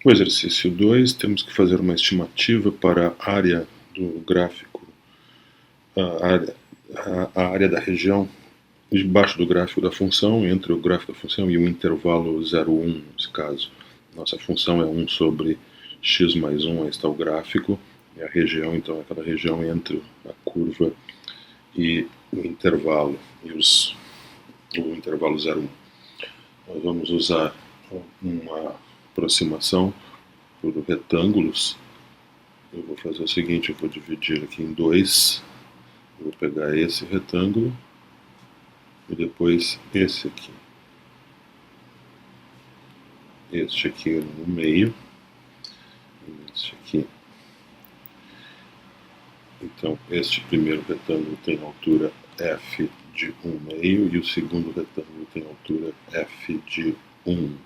No exercício 2, temos que fazer uma estimativa para a área do gráfico, a área da região debaixo do gráfico da função, entre o gráfico da função e o intervalo 0,1, nesse caso. Nossa função é 1 sobre x mais 1, aí está o gráfico, e a região, então, é aquela região entre a curva e o intervalo, o intervalo 0,1. Nós vamos usar uma aproximação por retângulos. Eu vou fazer o seguinte, eu vou dividir aqui em 2, eu vou pegar esse retângulo e depois esse aqui. Este aqui no meio, e este aqui. Então, este primeiro retângulo tem altura f de 1/2 e o segundo retângulo tem altura f de 1.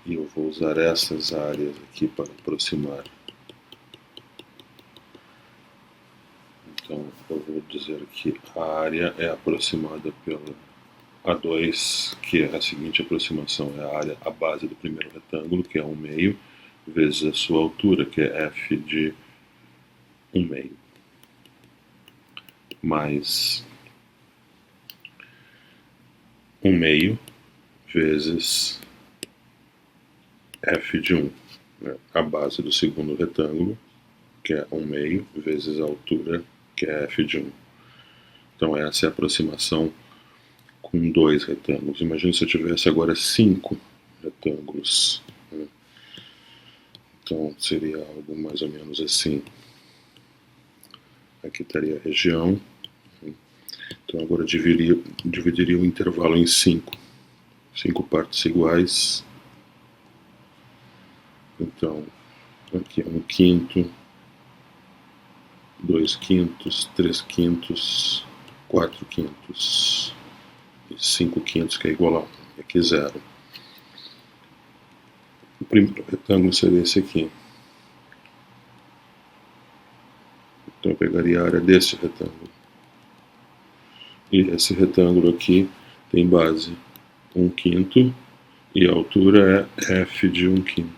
E eu vou usar essas áreas aqui para aproximar. Então, eu vou dizer que a área é aproximada pela A2, que é a seguinte aproximação, é a área, a base do primeiro retângulo, que é 1/2, vezes a sua altura, que é f de 1/2, mais 1/2 vezes f de 1, né? A base do segundo retângulo, que é 1/2, vezes a altura, que é f de 1. Então essa é a aproximação com 2 retângulos. Imagine se eu tivesse agora 5 retângulos, né? Então seria algo mais ou menos assim. Aqui estaria a região. Então agora eu dividiria o intervalo em 5 partes iguais. Então aqui é 1/5, 2/5, 3/5, 4/5 e 5/5, que é igual a 1. Aqui 0. O primeiro retângulo seria esse aqui. Então eu pegaria a área desse retângulo. E esse retângulo aqui tem base 1/5 e a altura é f de 1/5.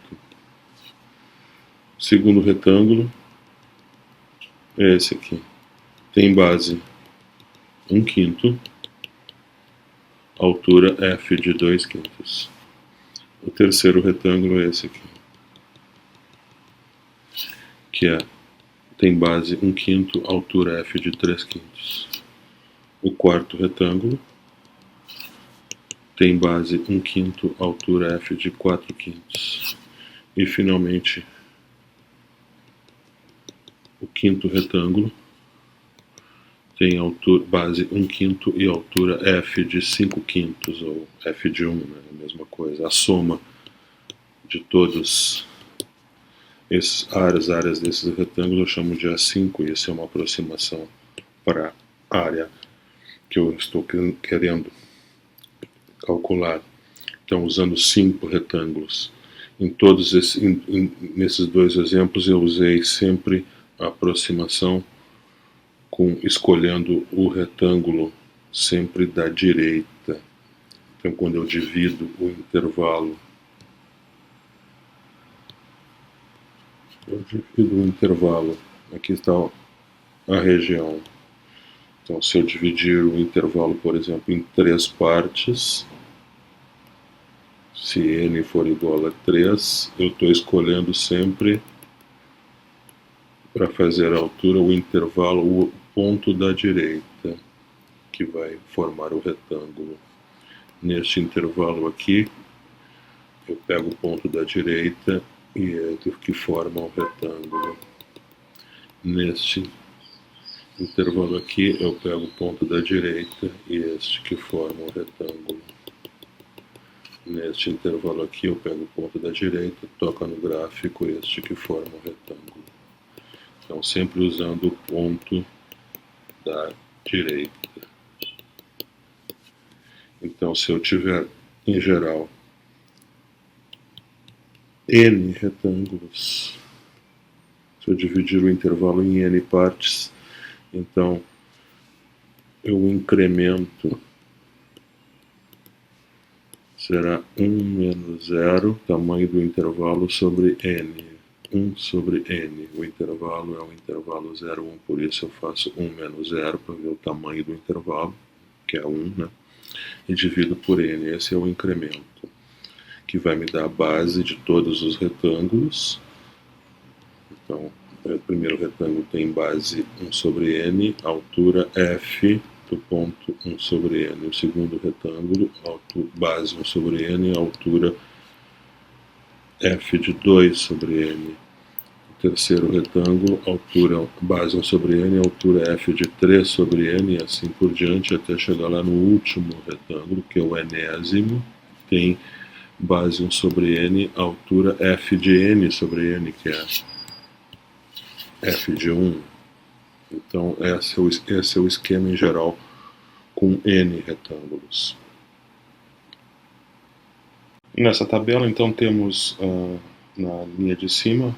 O segundo retângulo é esse aqui. Tem base 1/5, altura f de 2/5. O terceiro retângulo é esse aqui, que tem base 1/5, altura f de 3/5. O quarto retângulo tem base 1/5, altura f de 4/5. E finalmente o quinto retângulo tem base 1/5 e altura f de 5/5, ou f de 1, né? A mesma coisa. A soma de todas as áreas desses retângulos eu chamo de A5, e essa é uma aproximação para a área que eu estou querendo calcular. Então, usando 5 retângulos. Nesses dois exemplos eu usei sempre a aproximação escolhendo o retângulo sempre da direita. Então, quando eu divido o intervalo, aqui está a região. Então, se eu dividir o intervalo, por exemplo, em 3 partes, se n for igual a 3, eu estou escolhendo sempre, para fazer a altura, o intervalo, o ponto da direita, que vai formar o retângulo. Neste intervalo aqui, eu pego o ponto da direita e é o que forma o retângulo. Neste intervalo aqui, eu pego o ponto da direita e este que forma o retângulo. Neste intervalo aqui, eu pego o ponto da direita, toco no gráfico, este que forma o retângulo. Então, sempre usando o ponto da direita. Então, se eu tiver, em geral, n retângulos, se eu dividir o intervalo em n partes, então eu incremento será 1 menos 0, tamanho do intervalo sobre n. 1 sobre n. O intervalo é o intervalo 0, 1, por isso eu faço 1 menos 0 para ver o tamanho do intervalo, que é 1, né? E divido por n. Esse é o incremento, que vai me dar a base de todos os retângulos. Então, o primeiro retângulo tem base 1 sobre n, altura f do ponto 1 sobre n. O segundo retângulo, base 1 sobre n, altura f de 2 sobre n. O terceiro retângulo, altura base 1 sobre n, altura f de 3 sobre n, e assim por diante, até chegar lá no último retângulo, que é o enésimo, tem base 1 sobre n, altura f de n sobre n, que é f de 1. Então, esse é o esquema em geral com n retângulos. Nessa tabela, então, temos na linha de cima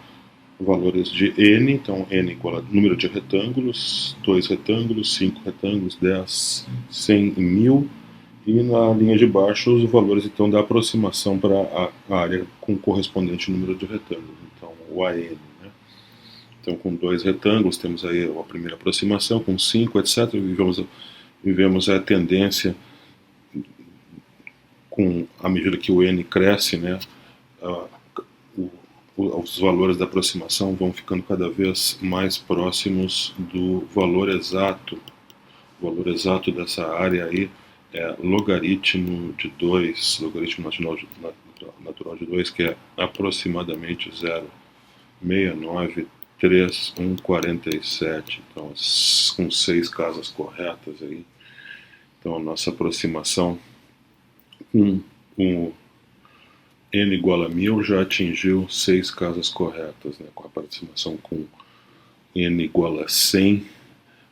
valores de n, então n igual a número de retângulos, 2 retângulos, 5 retângulos, 10, 100 e 1000, e na linha de baixo os valores então da aproximação para a área com correspondente número de retângulos, então o AN, né? Então, com 2 retângulos temos aí a primeira aproximação, com 5, etc. Vivemos a tendência, à medida que o n cresce, né, os valores da aproximação vão ficando cada vez mais próximos do valor exato. O valor exato dessa área aí é logaritmo de 2, logaritmo natural de 2, que é aproximadamente 0,69347. Então, com 6 casas corretas aí. Então, a nossa aproximação com n igual a 1000 já atingiu 6 casas corretas, né? Com a aproximação com n igual a 100,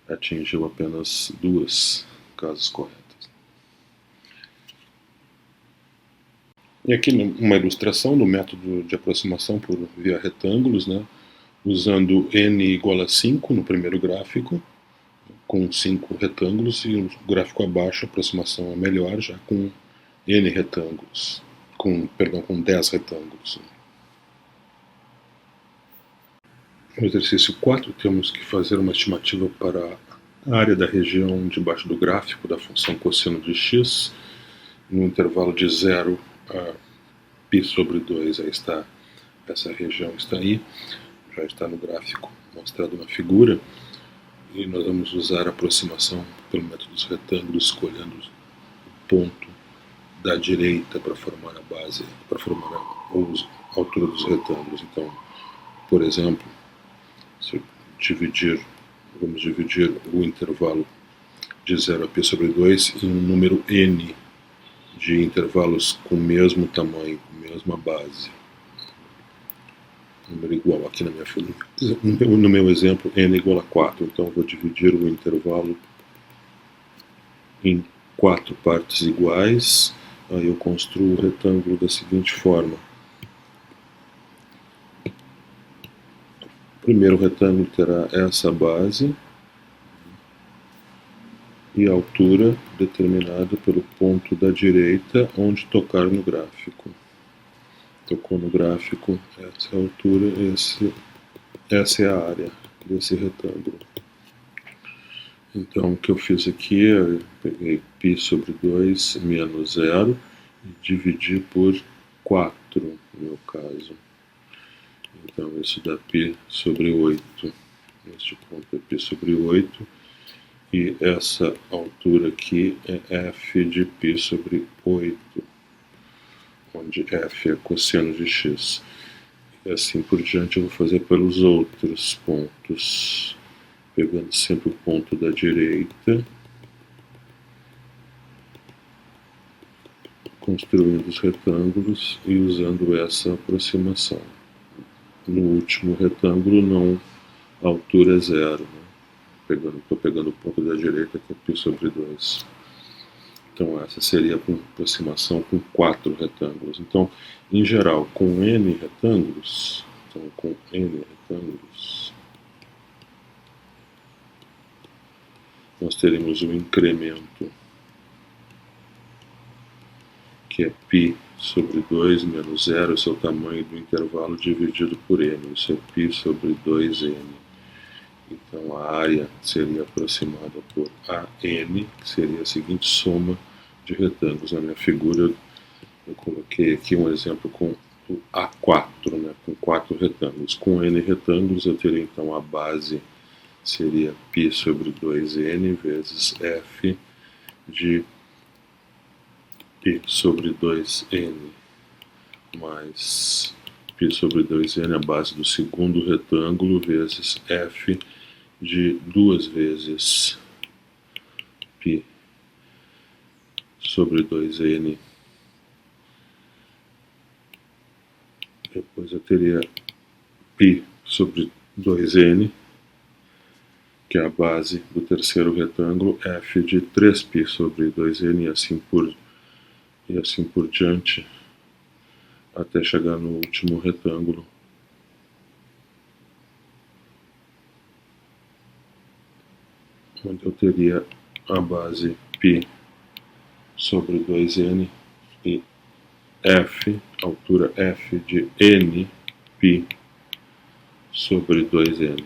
atingiu apenas 2 casas corretas. E aqui uma ilustração do método de aproximação por via retângulos, né? Usando n igual a 5 no primeiro gráfico, com 5 retângulos, e o gráfico abaixo a aproximação é melhor, já com n retângulos. Com 10 retângulos. No exercício 4, temos que fazer uma estimativa para a área da região debaixo do gráfico da função cosseno de x, no intervalo de 0 a π sobre 2. Aí está, essa região está aí, já está no gráfico mostrado na figura, e nós vamos usar a aproximação pelo método dos retângulos, escolhendo o ponto da direita para formar a base, para formar a altura dos retângulos. Então, por exemplo, se eu vamos dividir o intervalo de 0 a π sobre 2 em um número n de intervalos com o mesmo tamanho, com a mesma base. Número igual, aqui no meu exemplo, n igual a 4. Então, eu vou dividir o intervalo em 4 partes iguais. Aí eu construo o retângulo da seguinte forma. O primeiro retângulo terá essa base e a altura determinada pelo ponto da direita onde tocar no gráfico. Tocou no gráfico, essa é a altura, essa é a área desse retângulo. Então, o que eu fiz aqui, eu peguei π sobre 2 menos 0 e dividi por 4, no meu caso. Então, isso dá π sobre 8. Este ponto é π sobre 8. E essa altura aqui é f de π sobre 8, onde f é cosseno de x. E assim por diante eu vou fazer pelos outros pontos, pegando sempre o ponto da direita, construindo os retângulos e usando essa aproximação. No último retângulo, não, a altura é 0, né? Estou pegando o ponto da direita, que é π sobre 2. Então, essa seria a aproximação com 4 retângulos. Então, em geral, com n retângulos, nós teremos um incremento que que é π sobre 2 menos 0, esse é o tamanho do intervalo dividido por n, isso é π sobre 2n. Então a área seria aproximada por AN, que seria a seguinte soma de retângulos. Na minha figura eu coloquei aqui um exemplo com o A4, né, com 4 retângulos. Com n retângulos eu teria então a base seria π sobre 2n vezes f de π sobre 2n mais π sobre 2n, a base do segundo retângulo, vezes f de 2 vezes π sobre 2n. Depois eu teria π sobre 2n, que é a base do terceiro retângulo, f de 3π sobre 2n e assim por diante, até chegar no último retângulo, onde eu teria a base π sobre 2n e f, altura f de n π sobre 2n,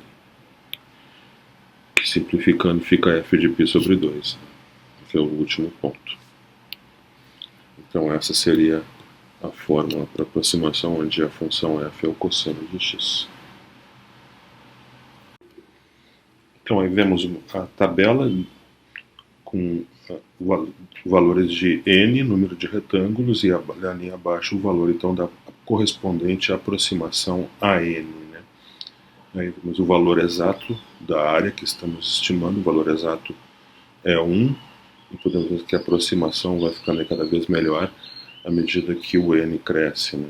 que simplificando fica f de π sobre 2, que é o último ponto. Então essa seria a fórmula para aproximação onde a função f é o cosseno de x. Então aí vemos a tabela com valores de n, número de retângulos, e ali abaixo o valor então da correspondente à aproximação a n. Né? Aí vemos o valor exato da área que estamos estimando, o valor exato é 1, e podemos ver que a aproximação vai ficando cada vez melhor à medida que o n cresce. Né?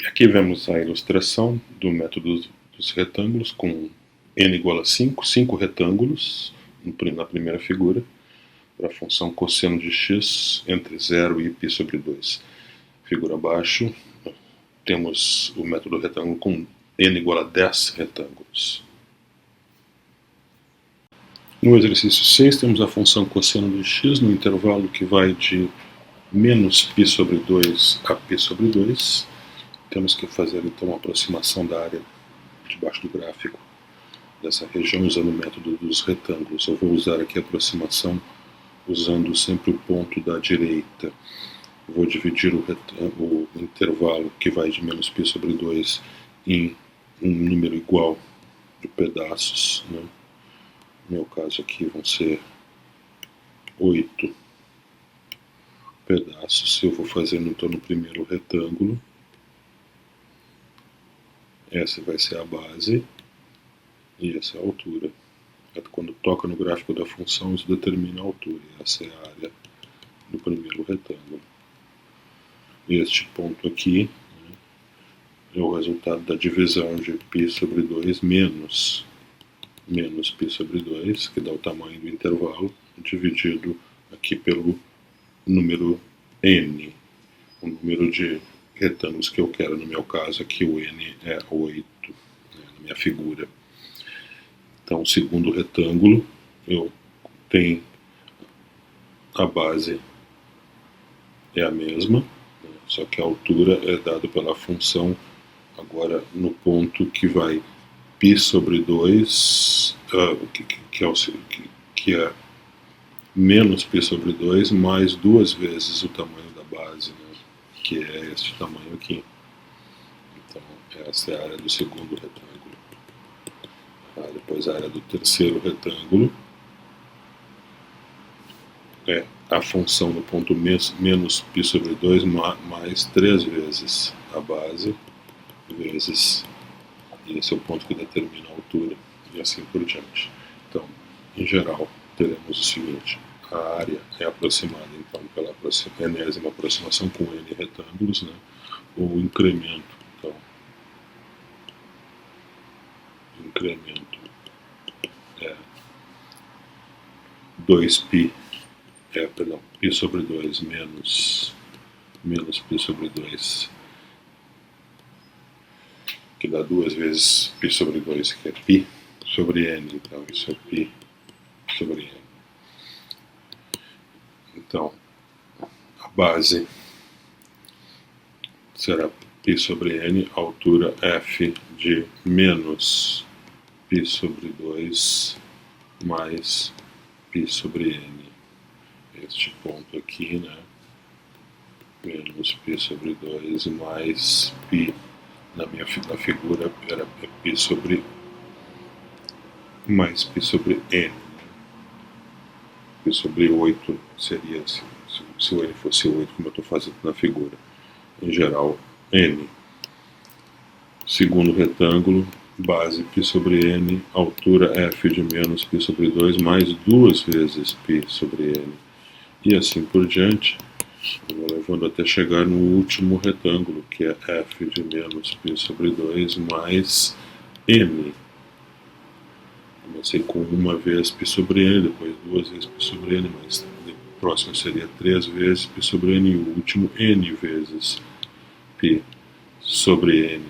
Aqui vemos a ilustração do método dos retângulos com n igual a 5 retângulos na primeira figura, para a função cosseno de x entre 0 e π sobre 2. Figura abaixo, temos o método retângulo com n igual a 10 retângulos. No exercício 6 temos a função cosseno de x no intervalo que vai de menos π sobre 2 a π sobre 2. Temos que fazer então a aproximação da área debaixo do gráfico dessa região usando o método dos retângulos. Eu vou usar aqui a aproximação usando sempre o ponto da direita. Eu vou dividir o intervalo que vai de menos π sobre 2 em um número igual de pedaços. Né? No meu caso aqui vão ser 8 pedaços. Eu vou fazendo então no primeiro retângulo. Essa vai ser a base e essa é a altura. Quando toca no gráfico da função, isso determina a altura. Essa é a área do primeiro retângulo. Este ponto aqui, né, é o resultado da divisão de π sobre 2 menos π sobre 2, que dá o tamanho do intervalo, dividido aqui pelo número n, o número de retângulos que eu quero. No meu caso aqui o n é 8, né, na minha figura. Então o segundo retângulo eu tenho a base é a mesma, né, só que a altura é dada pela função agora no ponto que vai π sobre 2, que é menos π sobre 2 mais 2 vezes o tamanho da base, né, que é este tamanho aqui. Então essa é a área do segundo retângulo. Depois a área do terceiro retângulo é a função no ponto menos π sobre 2 mais 3 vezes a base, vezes, e esse é o ponto que determina a altura, e assim por diante. Então, em geral, teremos o seguinte: a área é aproximada então pela enésima aproximação com n retângulos, né? O incremento, então, é 2π, π sobre 2 menos π sobre 2, que dá 2 vezes π sobre 2, que é π sobre n, então isso é π sobre n. Então, a base será π sobre n, altura f de menos π sobre 2 mais π sobre n. Este ponto aqui, né? Menos π sobre 2 mais π, na figura era π sobre mais π sobre n. Π sobre 8 seria, se o n fosse 8, como eu estou fazendo na figura. Em geral, n. Segundo retângulo, base π sobre n, altura f de menos π sobre 2 mais 2 vezes π sobre n. E assim por diante, eu vou levando até chegar no último retângulo, que é f de menos π sobre 2 mais n. Comecei com uma vez π sobre n, depois duas vezes π sobre n, mas o próximo seria 3 vezes π sobre n e o último n vezes π sobre n,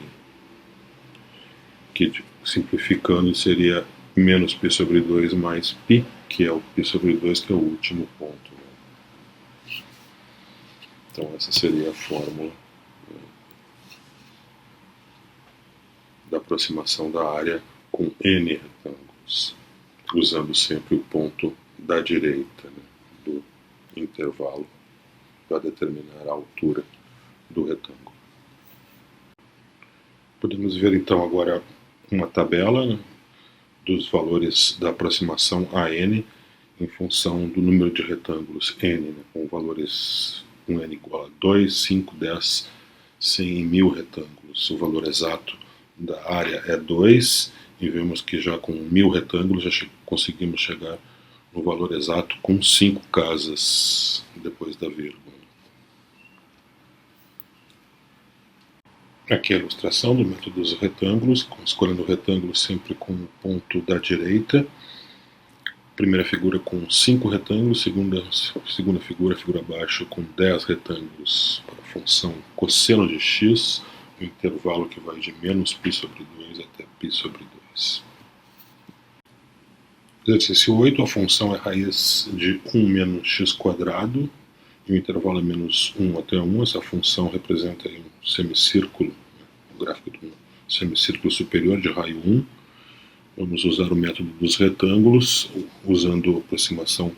que simplificando seria menos π sobre 2 mais π, que é o π sobre 2, que é o último ponto. Então essa seria a fórmula da aproximação da área com n retângulos, usando sempre o ponto da direita, né, do intervalo para determinar a altura do retângulo. Podemos ver então agora uma tabela, né, dos valores da aproximação a n em função do número de retângulos n, né, com valores com n igual a 2, 5, 10, 100 e 1000 retângulos. O valor exato da área é 2 e vemos que já com 1000 retângulos já conseguimos chegar no valor exato com 5 casas depois da vírgula. Aqui a ilustração do método dos retângulos, escolhendo o retângulo sempre com o ponto da direita. Primeira figura com 5 retângulos, segunda figura abaixo com 10 retângulos para a função cosseno de x, o intervalo que vai de menos π sobre 2 até π sobre 2. Exercício 8, a função é raiz de 1 menos x quadrado, e o intervalo é menos 1 até 1. Essa função representa um semicírculo, o gráfico de um semicírculo superior de raio 1. Vamos usar o método dos retângulos, usando a aproximação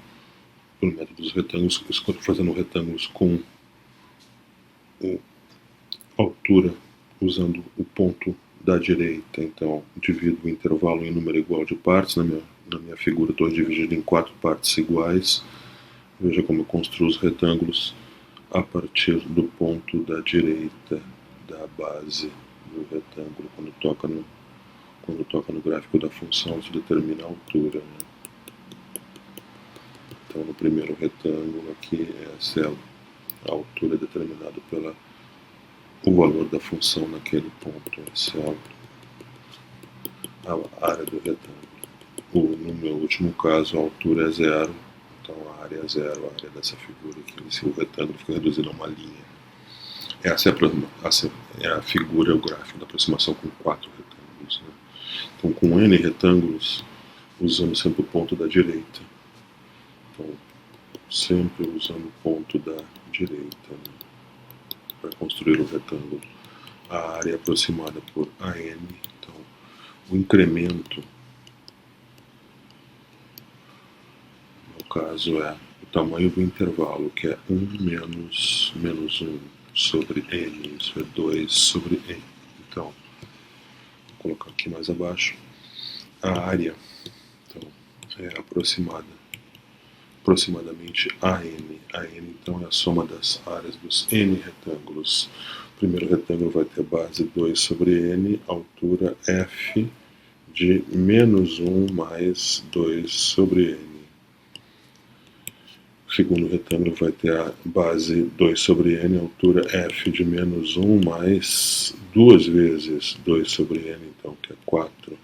pelo método dos retângulos, fazendo retângulos com altura, usando o ponto da direita. Então, divido o intervalo em número igual de partes. Na minha figura estou dividido em 4 partes iguais. Veja como eu construo os retângulos a partir do ponto da direita da base do retângulo. Quando toca no gráfico da função, isso determina a altura, né? Então, no primeiro retângulo aqui, essa é a altura determinada pelo valor da função naquele ponto. Essa é a área do retângulo. No meu último caso, a altura é 0, então a área é 0, a área dessa figura aqui. Se o retângulo fica reduzido a uma linha. Essa é a figura, o gráfico da aproximação com 4 retângulos, né? Então, com n retângulos, usamos sempre o ponto da direita. Então, sempre usando o ponto da direita, né, para construir o retângulo. A área é aproximada por AN. Então, o incremento, no caso, é o tamanho do intervalo, que é 1 menos 1 sobre n. Isso é 2 sobre n. Então, vou colocar aqui mais abaixo. A área, então, é aproximadamente AN. AN, então, é a soma das áreas dos n retângulos. O primeiro retângulo vai ter base 2 sobre n, altura f de menos 1 mais 2 sobre n. O segundo retângulo vai ter a base 2 sobre n, altura f de menos 1 mais 2 vezes 2 sobre n, então, que é 4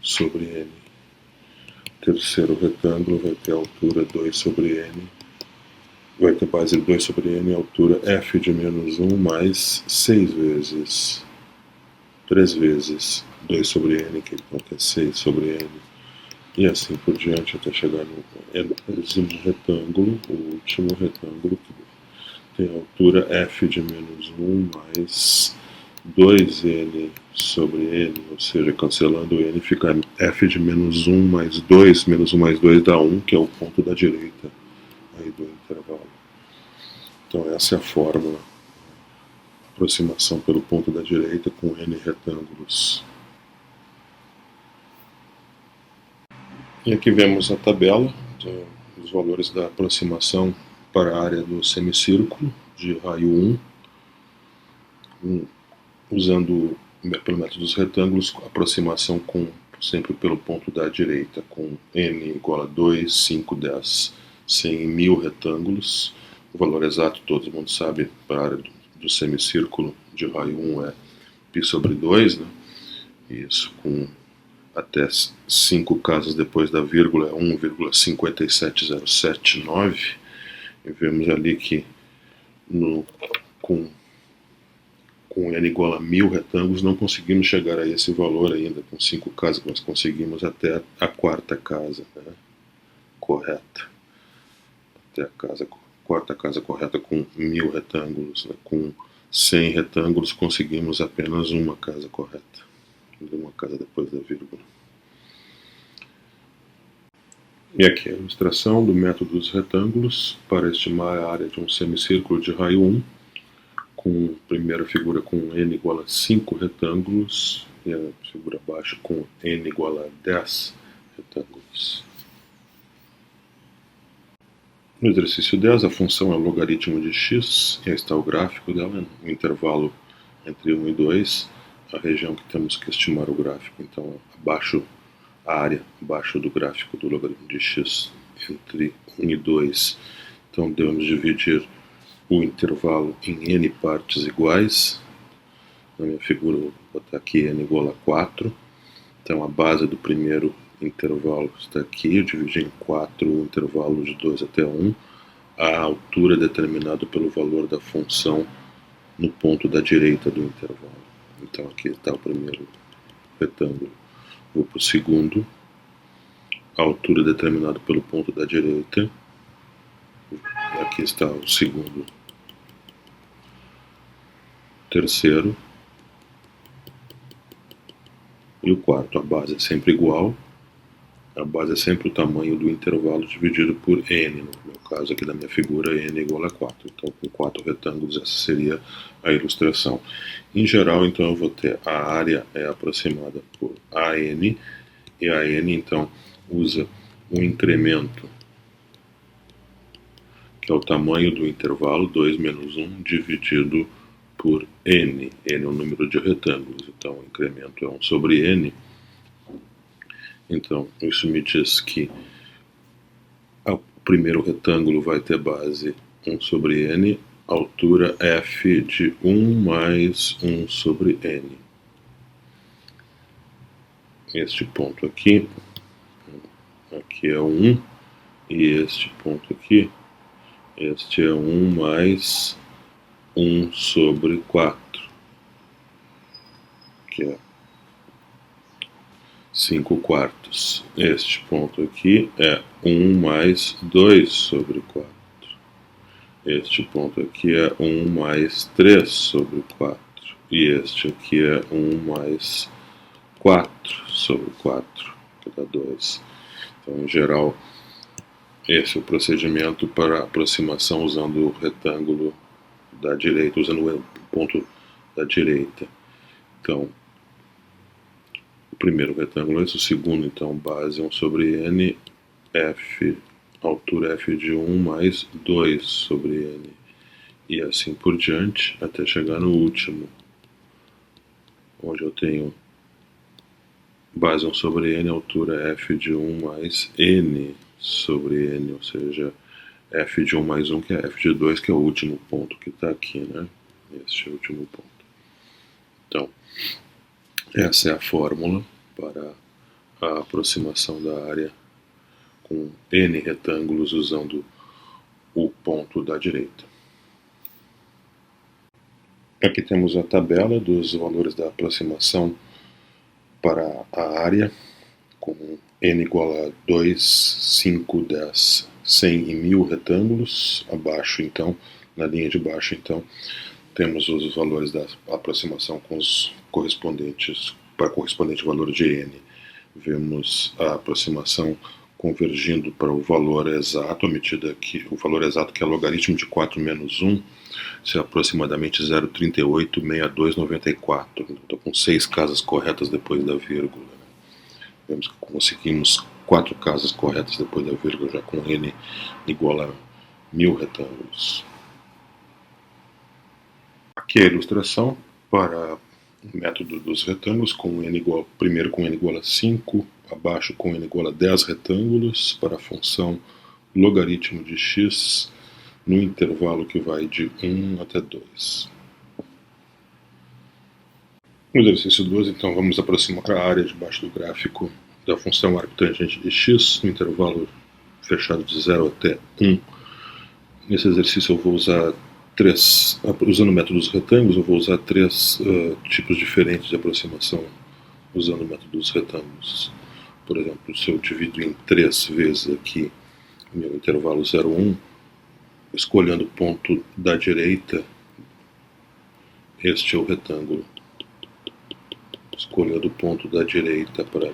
sobre n. O terceiro retângulo vai ter a altura 2 sobre n, vai ter base 2 sobre n, altura f de menos 1 mais 6 vezes 3 vezes 2 sobre n, que então é 6 sobre n. e assim por diante até chegar no enésimo retângulo, o último retângulo, que tem a altura f de menos 1 mais 2n sobre n, ou seja, cancelando o n, fica f de menos 1 mais 2, menos 1 mais 2 dá 1, que é o ponto da direita aí do intervalo. Então essa é a fórmula, aproximação pelo ponto da direita com n retângulos. E aqui vemos a tabela dos valores da aproximação para a área do semicírculo de raio 1, usando pelo método dos retângulos, aproximação sempre pelo ponto da direita, com n igual a 2, 5, 10, 100, 1000 retângulos. O valor exato, todo mundo sabe, para a área do semicírculo de raio 1 é π sobre 2, né? Isso com até 5 casas depois da vírgula é 1,57079. E vemos ali que com n igual a 1000 retângulos não conseguimos chegar a esse valor ainda com 5 casas, mas conseguimos até a quarta casa, né, correta. Até a quarta casa correta com 1000 retângulos, né? Com 100 retângulos conseguimos apenas uma casa correta, uma casa depois da vírgula. E aqui a ilustração do método dos retângulos para estimar a área de um semicírculo de raio 1, com a primeira figura com n igual a 5 retângulos e a figura abaixo com n igual a 10 retângulos. No exercício 10, a função é o logaritmo de x, e aí está o gráfico dela, no intervalo entre 1 e 2, a região que temos que estimar o gráfico, então abaixo a área abaixo do gráfico do logaritmo de x entre 1 e 2. Então devemos dividir o intervalo em n partes iguais. Na minha figura vou botar aqui n igual a 4. Então a base do primeiro intervalo está aqui, eu dividi em 4 o intervalo de 2 até 1. A altura determinada pelo valor da função no ponto da direita do intervalo. Então aqui está o primeiro retângulo. Vou para o segundo, a altura determinada pelo ponto da direita. Aqui está o segundo. Terceiro. E o quarto. A base é sempre igual. A base é sempre o tamanho do intervalo dividido por n. No meu caso aqui da minha figura, n é igual a 4. Então com 4 retângulos essa seria a ilustração. Em geral, então eu vou ter a área é aproximada por AN, e a n então usa um incremento, que é o tamanho do intervalo, 2 menos 1, dividido por n. N é o número de retângulos, então o incremento é 1 sobre n. Então, isso me diz que o primeiro retângulo vai ter base 1 sobre n, altura f de 1 mais 1 sobre n. Este ponto aqui é 1, e este ponto aqui, este é 1 mais 1 sobre 4, que é 5 quartos. Este ponto aqui é 1 mais 2 sobre 4. Este ponto aqui é 1 mais 3 sobre 4. E este aqui é 1 mais 4 sobre 4, que dá 2. Então, em geral, esse é o procedimento para aproximação usando o retângulo da direita, usando o ponto da direita. Então, o primeiro retângulo é esse, o segundo, então, base 1 sobre n, f, altura f de 1 mais 2 sobre n. E assim por diante, até chegar no último, onde eu tenho base 1 sobre n, altura f de 1 mais n sobre n, ou seja, f de 1 mais 1, que é f de 2, que é o último ponto que está aqui, né? Este é o último ponto. Então, essa é a fórmula para a aproximação da área com n retângulos usando o ponto da direita. Aqui temos a tabela dos valores da aproximação para a área com n igual a 2, 5, 10, 100 e 1000 retângulos. Abaixo, então, na linha de baixo, então, temos os valores da aproximação com os correspondentes, para correspondente valor de n. Vemos a aproximação convergindo para o valor exato, à medida que o valor exato, que é logaritmo de 4 menos 1, isso é aproximadamente 0,386294. Então, com 6 casas corretas depois da vírgula. Vemos que conseguimos 4 casas corretas depois da vírgula, já com n igual a 1000 retângulos. Aqui é a ilustração para o método dos retângulos, com n igual, primeiro com n igual a 5, abaixo com n igual a 10 retângulos, para a função logaritmo de x no intervalo que vai de 1 até 2. No exercício 12, então, vamos aproximar a área debaixo do gráfico da função arco tangente de x no intervalo fechado de 0 até 1. Nesse exercício eu vou usar usando o método dos retângulos, eu vou usar 3 tipos diferentes de aproximação usando o método dos retângulos. Por exemplo, se eu divido em 3 vezes aqui o meu intervalo 0, 1, escolhendo o ponto da direita, este é o retângulo. Escolhendo o ponto da direita para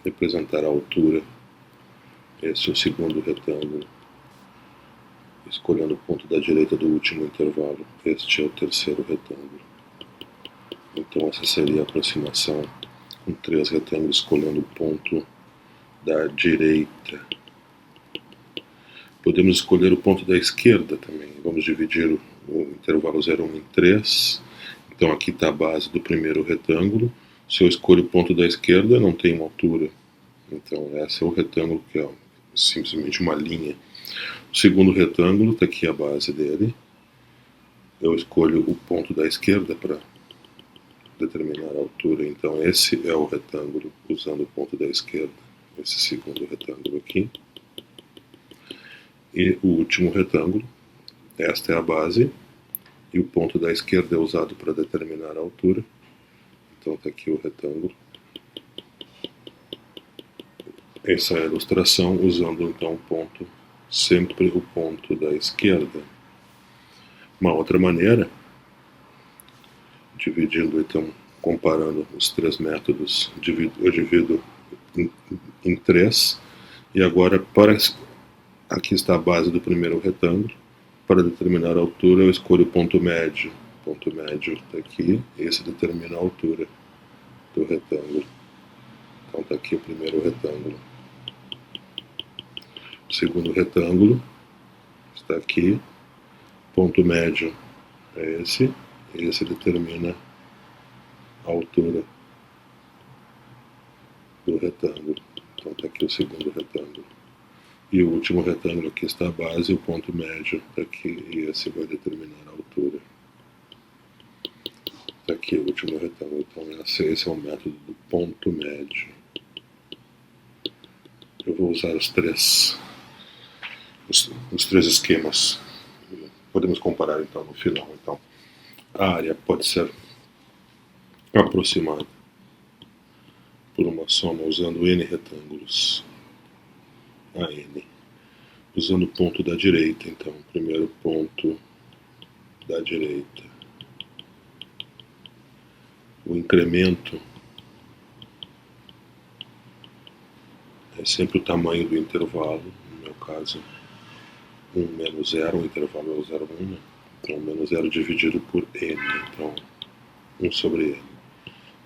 representar a altura, este é o segundo retângulo. Escolhendo o ponto da direita do último intervalo, este é o terceiro retângulo. Então essa seria a aproximação com 3 retângulos, escolhendo o ponto da direita. Podemos escolher o ponto da esquerda também. Vamos dividir o intervalo 0, 1 em 3. Então aqui está a base do primeiro retângulo. Se eu escolho o ponto da esquerda, não tem uma altura. Então esse é o retângulo, que é simplesmente uma linha. O segundo retângulo, está aqui a base dele. Eu escolho o ponto da esquerda para determinar a altura. Então esse é o retângulo usando o ponto da esquerda. Esse segundo retângulo aqui. E o último retângulo, esta é a base. E o ponto da esquerda é usado para determinar a altura. Então está aqui o retângulo. Essa é a ilustração usando então sempre o ponto da esquerda. Uma outra maneira, dividindo então, comparando os 3 métodos, eu divido em 3, e agora aqui está a base do primeiro retângulo. Para determinar a altura, eu escolho o ponto médio. O ponto médio está aqui, esse determina a altura do retângulo. Então está aqui o primeiro retângulo. O segundo retângulo está aqui, ponto médio é esse, e esse determina a altura do retângulo. Então está aqui o segundo retângulo. E o último retângulo, aqui está a base, o ponto médio está aqui, e esse vai determinar a altura. Está aqui o último retângulo. Então esse é o método do ponto médio. Eu vou usar os três esquemas. Podemos comparar então no final. Então, a área pode ser aproximada por uma soma usando n retângulos a n. Usando o ponto da direita, então, primeiro ponto da direita. O incremento é sempre o tamanho do intervalo, no meu caso 1 menos 0, o intervalo é o 0, 1, né? Então menos 0 dividido por n, então 1 sobre n.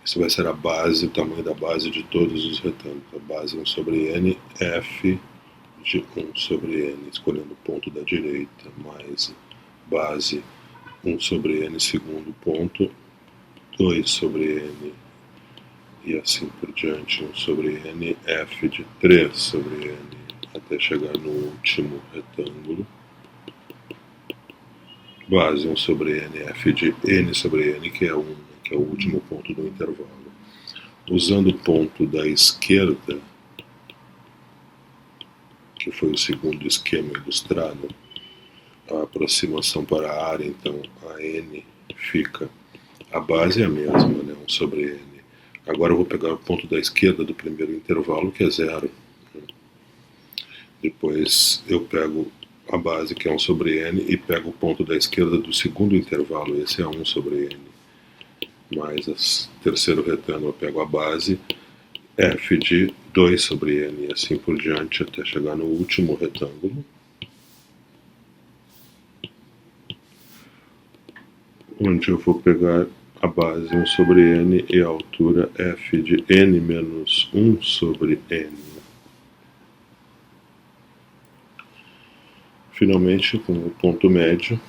Isso vai ser a base, o tamanho da base de todos os retângulos. A base 1 sobre n, f de 1 sobre n, escolhendo o ponto da direita, mais base 1 sobre n, segundo ponto, 2 sobre n, e assim por diante, 1 sobre n, f de 3 sobre n, até chegar no último retângulo, base 1 sobre n, f de n sobre n, que é 1, que é o último ponto do intervalo. Usando o ponto da esquerda, que foi o segundo esquema ilustrado, a aproximação para a área, então a n fica, a base é a mesma, né, 1 sobre n. Agora eu vou pegar o ponto da esquerda do primeiro intervalo, que é 0. Depois eu pego a base, que é 1 sobre n, e pego o ponto da esquerda do segundo intervalo, esse é 1 sobre n. Mais o terceiro retângulo, eu pego a base, f de 2 sobre n, e assim por diante, até chegar no último retângulo, onde eu vou pegar a base 1 sobre n e a altura f de n menos 1 sobre n. Finalmente, com o ponto médio,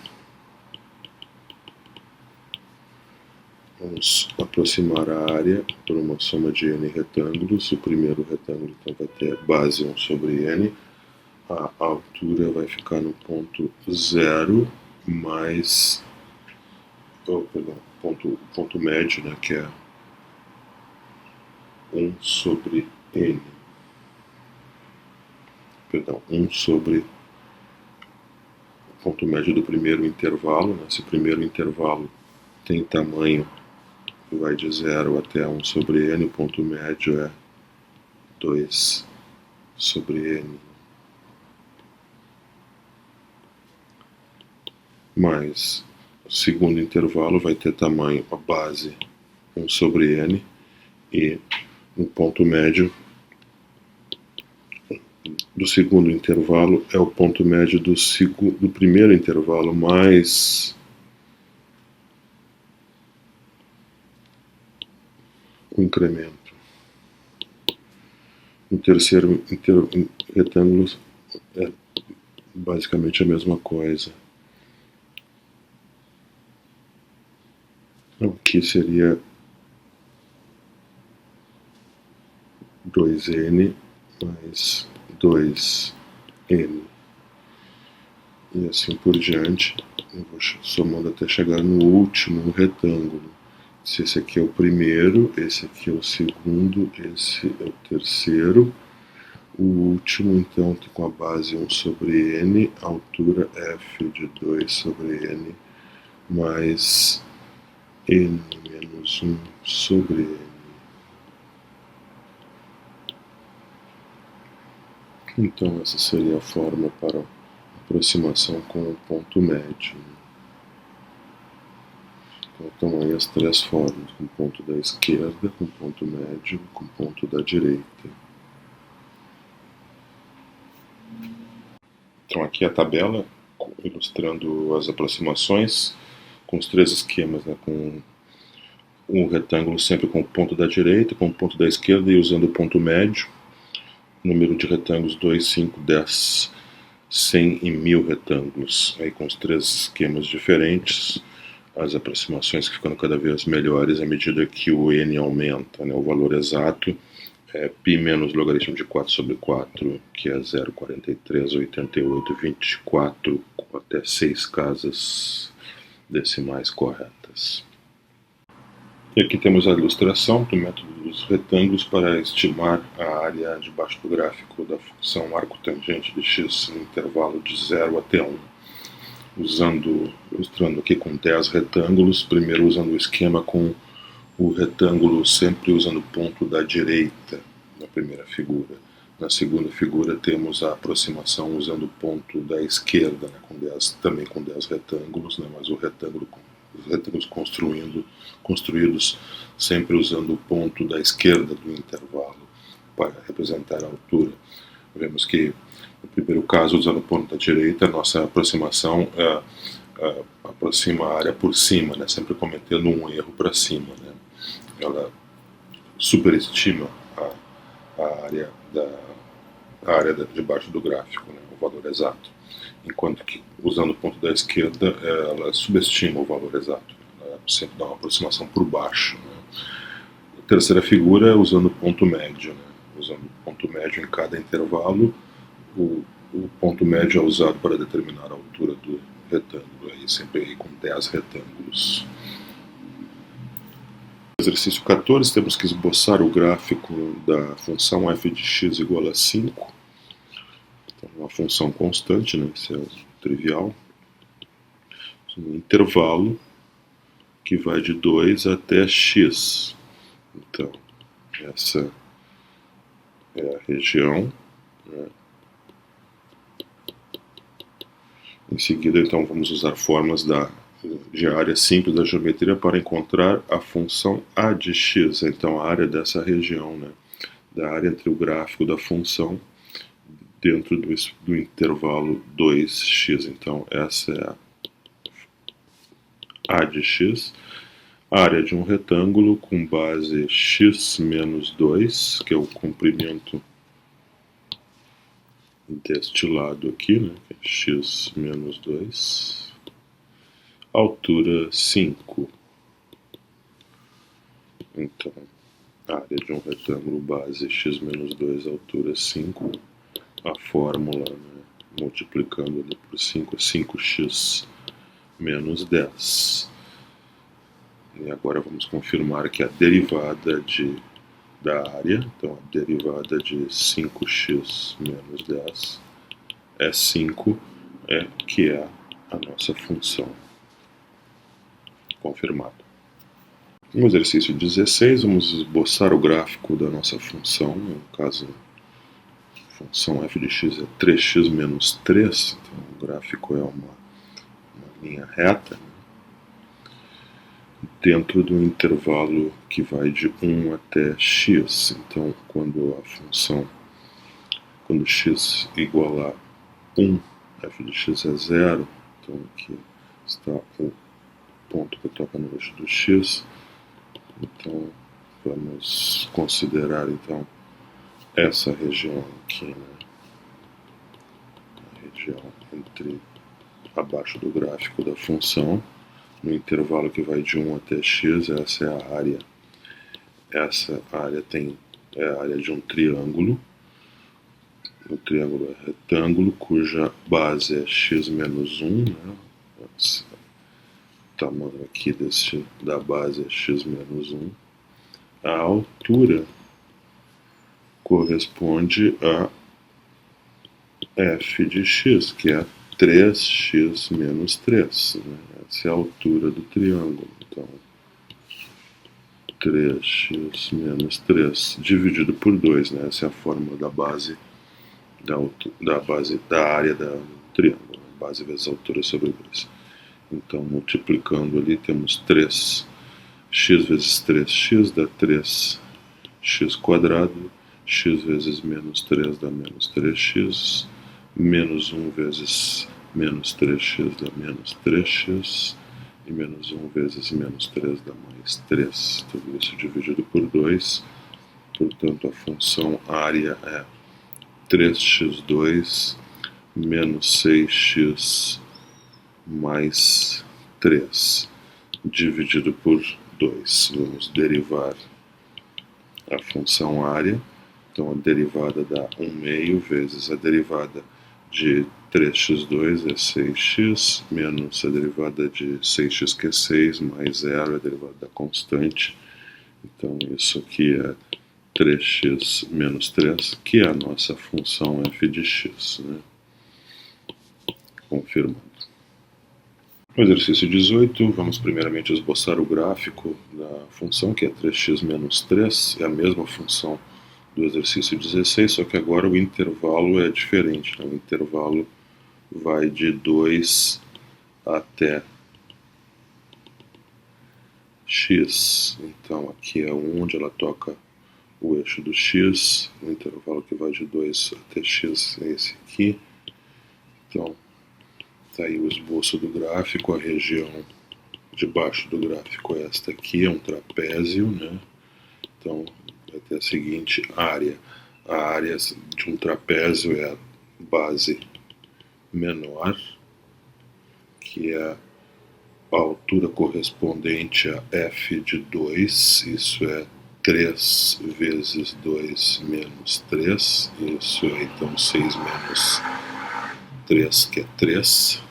vamos aproximar a área por uma soma de n retângulos. O primeiro retângulo então vai ter base 1 sobre n. A altura vai ficar no ponto 0 mais ponto médio, né, que é 1 sobre n. Perdão, 1 sobre o ponto médio do primeiro intervalo, né? Se o primeiro intervalo tem tamanho, vai de 0 até 1 sobre n, o ponto médio é 2 sobre n. Mais o segundo intervalo vai ter tamanho, a base 1 sobre n, e o ponto médio do segundo intervalo é o ponto médio do primeiro intervalo mais o incremento. O terceiro retângulo é basicamente a mesma coisa. Aqui seria 2n mais 2n. E assim por diante. Eu vou somando até chegar no último retângulo. Se esse aqui é o primeiro, esse aqui é o segundo, esse é o terceiro. O último, então, com a base 1 sobre n, a altura f de 2 sobre n, mais n menos 1 sobre n. Então, essa seria a forma para aproximação com o ponto médio. Então, aí as três formas, com o ponto da esquerda, com o ponto médio, com o ponto da direita. Então, aqui a tabela ilustrando as aproximações com os três esquemas, né? Com um retângulo sempre com o ponto da direita, com o ponto da esquerda e usando o ponto médio. Número de retângulos 2, 5, 10, 100 e 1000 retângulos. Aí com os três esquemas diferentes, as aproximações que ficam cada vez melhores à medida que o n aumenta, né? O valor exato é π menos logaritmo de 4 sobre 4, que é 0,43, 88, 24, até 6 casas decimais corretas. E aqui temos a ilustração do método dos retângulos para estimar a área debaixo do gráfico da função arco-tangente de x no intervalo de 0 até 1. Ilustrando aqui com 10 retângulos, primeiro usando o esquema com o retângulo sempre usando o ponto da direita, na primeira figura. Na segunda figura temos a aproximação usando o ponto da esquerda, né, também com 10 retângulos, né, mas os retângulos construídos sempre usando o ponto da esquerda do intervalo para representar a altura. Vemos que no primeiro caso, usando o ponto da direita, a nossa aproximação aproxima a área por cima, né, sempre cometendo um erro para cima, né. Ela superestima a área debaixo do gráfico, né, o valor exato. Enquanto que, usando o ponto da esquerda, ela subestima o valor exato. Ela sempre dá uma aproximação por baixo, né. A terceira figura, usando o ponto médio, né. Usando o ponto médio em cada intervalo, o ponto médio é usado para determinar a altura do retângulo, aí sempre aí com 10 retângulos. Exercício 14, temos que esboçar o gráfico da função f de x igual a 5. Então, uma função constante, né? Isso é trivial. Um intervalo que vai de 2 até x. Então, essa é a região, né? Em seguida, então, vamos usar formas de área simples da geometria para encontrar a função a de x, então a área dessa região, né? Da área entre o gráfico da função dentro do intervalo 2x. Então, essa é a de x, a área de um retângulo com base x menos 2, que é o comprimento deste lado aqui, né, que é x menos 2, altura 5. Então, a área de um retângulo base x menos 2, altura 5, a fórmula, né, multiplicando ali por 5 é 5x menos 10. E agora vamos confirmar que a derivada da área, então a derivada de 5x menos 10 é 5, que é a nossa função. Confirmado. No exercício 16, vamos esboçar o gráfico da nossa função, no caso, a função f de x é 3x menos 3, então o gráfico é uma linha reta, dentro do intervalo que vai de 1 até x. Então, quando x igual a 1, f de x é 0, então aqui está o ponto que toca no eixo do x. Então, vamos considerar então essa região aqui, né? A região abaixo do gráfico da função, no intervalo que vai de 1 até x, essa é a área. Essa área é a área de um triângulo. O triângulo é retângulo, cuja base é x menos 1, né? O tamanho aqui da base é x menos 1. A altura corresponde a f de x, que é 3x menos 3. Né? Essa é a altura do triângulo. Então, 3x menos 3 dividido por 2. Né? Essa é a fórmula da base da área do triângulo. Base vezes altura sobre 2. Então, multiplicando ali, temos 3x vezes 3x dá 3x quadrado, x vezes menos 3 dá menos 3x, menos 1 vezes menos 3x dá menos 3x, e menos 1 vezes menos 3 dá mais 3. Tudo isso dividido por 2, portanto a função área é 3x2 menos 6x mais 3, dividido por 2. Vamos derivar a função área. Então, a derivada dá 1 meio vezes a derivada de 3x2 é 6x, menos a derivada de 6x, que é 6, mais 0 é a derivada da constante. Então, isso aqui é 3x menos 3, que é a nossa função f de x. Né? Confirmando. No exercício 18, vamos primeiramente esboçar o gráfico da função, que é 3x menos 3, é a mesma função do exercício 16, só que agora o intervalo é diferente. Né? O intervalo vai de 2 até x. Então aqui é onde ela toca o eixo do x, o intervalo que vai de 2 até x é esse aqui. Então, está aí o esboço do gráfico, a região debaixo do gráfico é esta aqui, é um trapézio, né? Então, vai ter a seguinte área. A área de um trapézio é a base menor, que é a altura correspondente a f de 2, isso é 3 vezes 2 menos 3, isso é então 6 menos 3, que é 3.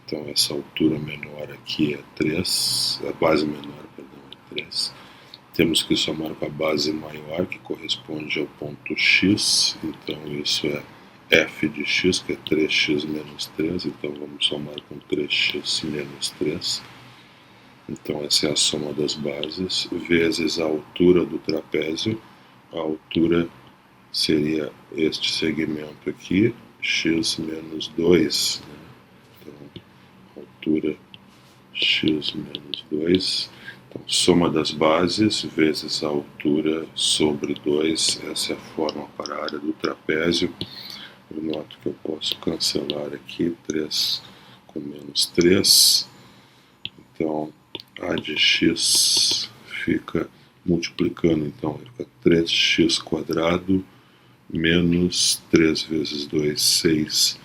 Então essa altura menor aqui é 3, a base menor, perdão, é 3. Temos que somar com a base maior, que corresponde ao ponto x, então isso é f de x, que é 3x menos 3, então vamos somar com 3x menos 3. Então essa é a soma das bases, vezes a altura do trapézio. A altura seria este segmento aqui, x menos 2, né? Então, altura x menos 2. Então, soma das bases vezes a altura sobre 2. Essa é a forma para a área do trapézio. Eu noto que eu posso cancelar aqui 3 com menos 3. Então, a de x fica multiplicando, então fica 3x² menos 3 vezes 2, 6,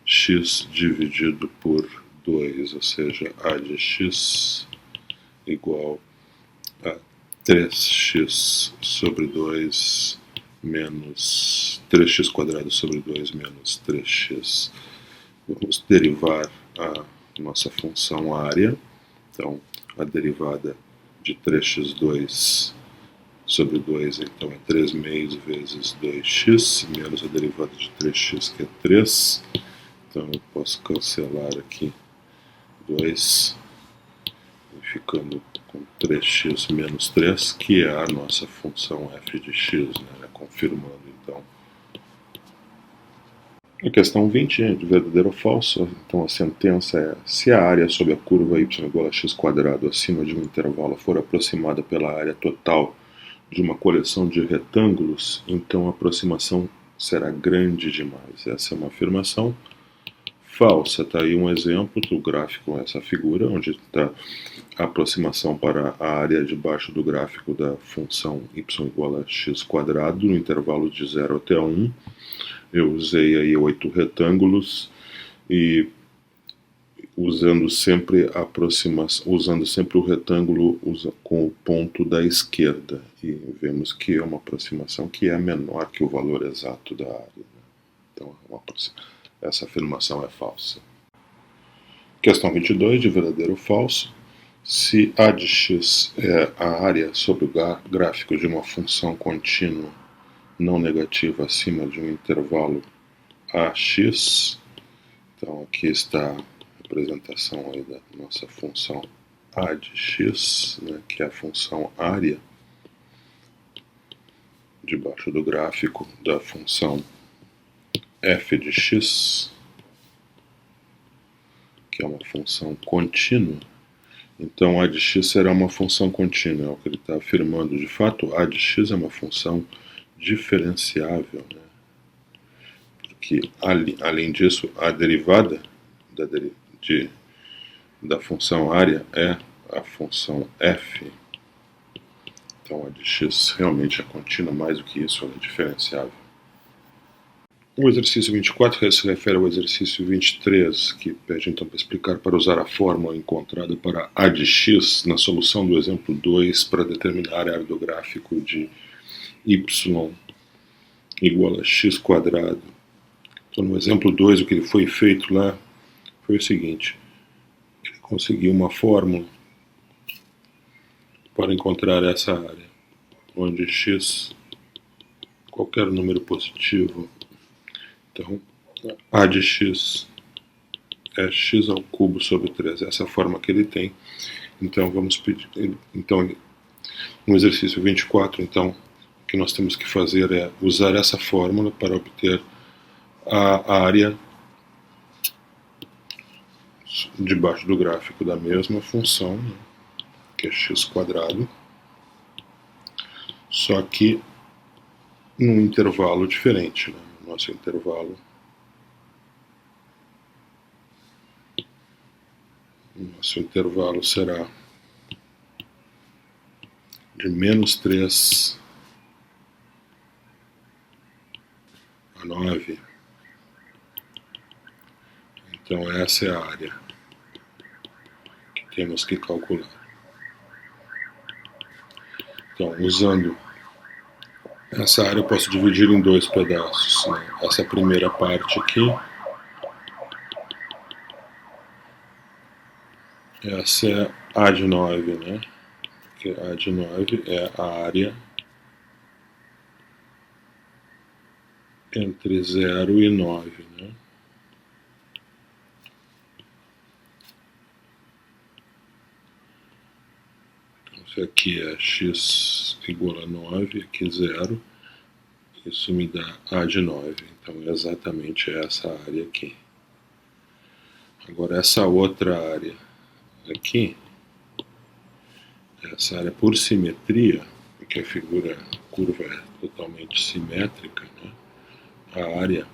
x dividido por 2, ou seja, a de x igual a 3x sobre 2 menos 3x² sobre 2 menos 3x. Vamos derivar a nossa função área. Então, a derivada de 3x2 sobre 2, então é 3 meios vezes 2x, menos a derivada de 3x, que é 3. Então, eu posso cancelar aqui 2, ficando com 3x menos 3, que é a nossa função f de x, né? Confirmando, então. A questão 20 é de verdadeiro ou falso. Então a sentença é: se a área sob a curva y igual a x² acima de um intervalo for aproximada pela área total de uma coleção de retângulos, então a aproximação será grande demais. Essa é uma afirmação falsa. Está aí um exemplo do gráfico, essa figura, onde está a aproximação para a área debaixo do gráfico da função y igual a x² no intervalo de 0 até 1. Eu usei aí 8 retângulos e usando sempre a aproximação, usando sempre o retângulo com o ponto da esquerda, e vemos que é uma aproximação que é menor que o valor exato da área, né? Então essa afirmação é falsa. Questão 22, de verdadeiro ou falso. Se a de x é a área sobre o gráfico de uma função contínua não negativa acima de um intervalo ax, então aqui está a representação aí da nossa função a de x, né, que é a função área debaixo do gráfico da função f de x, que é uma função contínua. Então a de x será uma função contínua, é o que ele está afirmando. De fato, a de x é uma função diferenciável, né? Porque, além disso, a derivada da função área é a função f. Então a de x realmente é contínua, mais do que isso, ela é diferenciável. O exercício 24 se refere ao exercício 23, que pede então para explicar para usar a fórmula encontrada para a de x na solução do exemplo 2 para determinar a área do gráfico de y igual a x². Então, no exemplo 2, o que foi feito lá foi o seguinte: ele conseguiu uma fórmula para encontrar essa área, onde x, qualquer número positivo, então a de x é x ao cubo sobre 3, essa é a forma que ele tem. Então vamos pedir, então no exercício 24, então o que nós temos que fazer é usar essa fórmula para obter a área debaixo do gráfico da mesma função, né, que é x², só que num intervalo diferente, né? Nosso intervalo será de menos 3 a 9. Então essa é a área que temos que calcular. Então, usando essa área, eu posso dividir em dois pedaços, né? Essa primeira parte aqui, essa é a de 9, né? Que a de 9 é a área entre 0 e 9, né? Isso aqui é x igual a 9, aqui 0. Isso me dá A de 9. Então é exatamente essa área aqui. Agora essa outra área aqui, essa área por simetria, porque a curva é totalmente simétrica, né? A área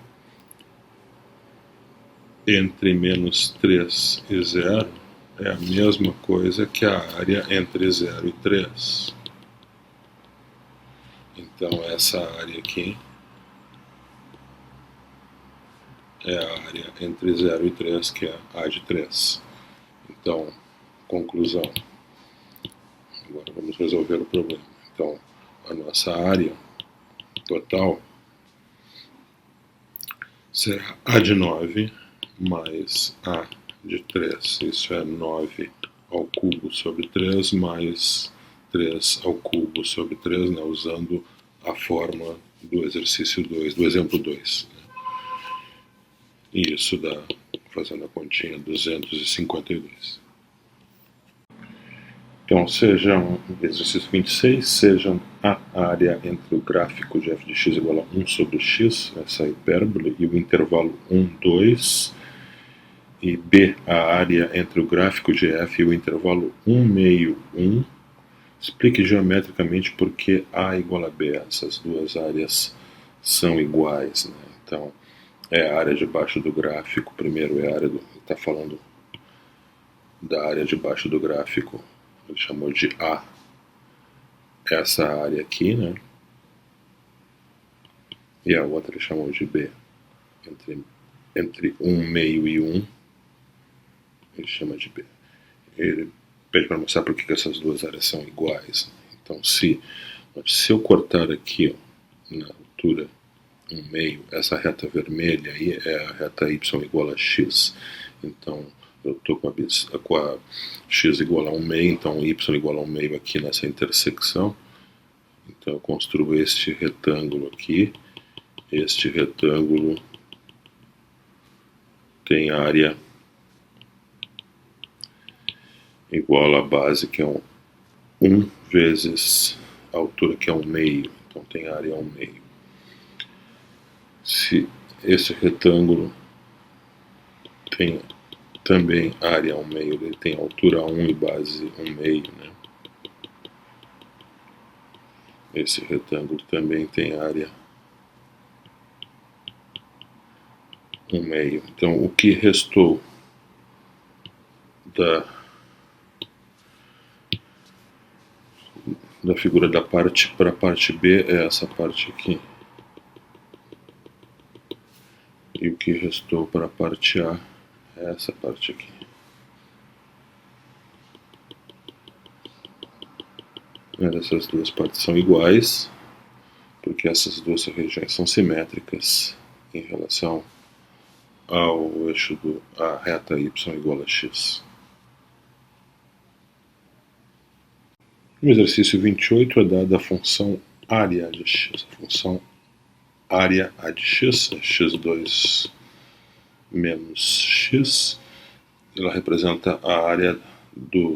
entre menos 3 e 0 é a mesma coisa que a área entre 0 e 3. Então essa área aqui é a área entre 0 e 3, que é A de 3. Então, conclusão. Agora vamos resolver o problema. Então, a nossa área total será A de 9 mais A de 3. Isso é 9 ao cubo sobre 3 mais 3 ao cubo sobre 3, né, usando a fórmula do exercício 2, do exemplo 2. E isso dá, fazendo a continha, 252. Então, sejam, exercício 26, sejam a área entre o gráfico de f de x igual a 1 sobre x, essa hipérbole, e o intervalo 1, 2, e b, a área entre o gráfico de f e o intervalo 1 meio, 1. Explique geometricamente por que A igual a B. Essas duas áreas são iguais, né? Então, é a área debaixo do gráfico. Primeiro é a área do... está falando da área debaixo do gráfico. Ele chamou de A. Essa área aqui, né? E a outra ele chamou de B. Entre 1 meio e 1, ele chama de B. Ele pede para mostrar por que essas duas áreas são iguais. Então, se eu cortar aqui, ó, na altura 1 meio, essa reta vermelha aí é a reta y igual a x. Então, eu estou com a x igual a 1 meio, então y igual a 1 meio aqui nessa intersecção. Então, eu construo este retângulo aqui. Este retângulo tem área igual à base, que é 1 vezes a altura, que é 1 meio. Então tem área 1 meio. Se esse retângulo tem também área 1 meio, ele tem altura 1 e base 1 meio, né? Esse retângulo também tem área 1 meio. Então o que restou da figura da parte para a parte B é essa parte aqui. E o que restou para a parte A é essa parte aqui. Essas duas partes são iguais, porque essas duas regiões são simétricas em relação ao eixo a reta y igual a x. No exercício 28 é dada a função área de x. A função área A de x é x2 menos x. Ela representa a área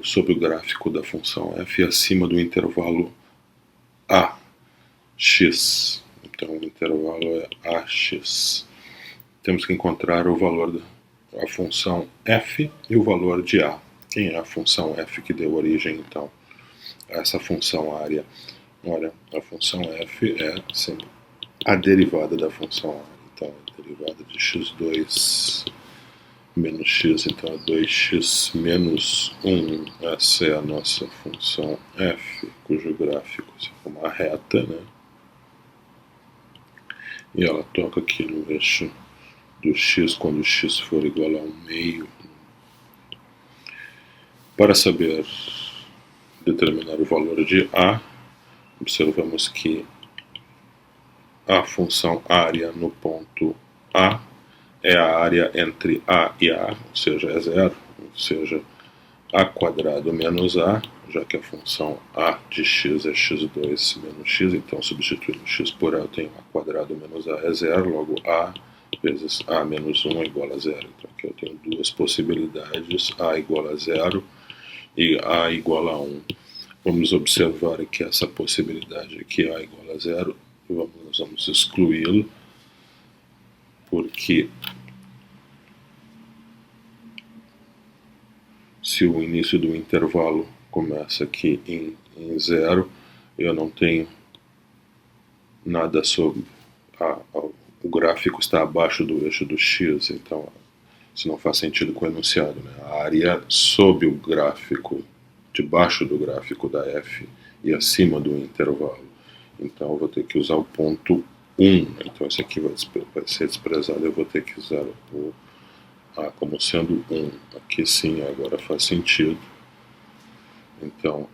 sobre o gráfico da função f acima do intervalo ax. Então o intervalo é ax. Temos que encontrar o valor da função f e o valor de a. Quem é a função f que deu origem, então, a essa função área? Olha, a função f é sempre a derivada da função área. Então, a derivada de x2 menos x, então é 2x menos 1. Essa é a nossa função f, cujo gráfico é uma reta, né? E ela toca aqui no eixo do x quando x for igual a 1 meio. Para saber determinar o valor de a, observamos que a função área no ponto A é a área entre A e A, ou seja, é zero, ou seja, A quadrado menos A, já que a função A de x é x2 menos x, então substituindo x por A eu tenho A quadrado menos A é zero, logo A vezes A menos 1 é igual a zero. Então aqui eu tenho duas possibilidades, A igual a zero e A igual a 1. Vamos observar aqui essa possibilidade aqui, A igual a zero, nós vamos excluí-lo, porque se o início do intervalo começa aqui em zero, eu não tenho nada sobre... o gráfico está abaixo do eixo do x, então isso não faz sentido com o enunciado, né? A área sob o gráfico, debaixo do gráfico da f e acima do intervalo. Então eu vou ter que usar o ponto 1, então esse aqui vai ser desprezado, eu vou ter que usar o A como sendo 1. Aqui sim, agora faz sentido. Então,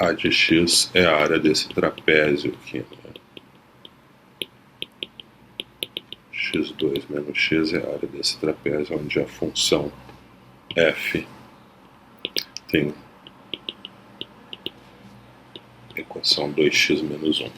A de x é a área desse trapézio aqui, né? x2 menos x é a área desse trapézio, onde a função f tem equação 2x menos 1.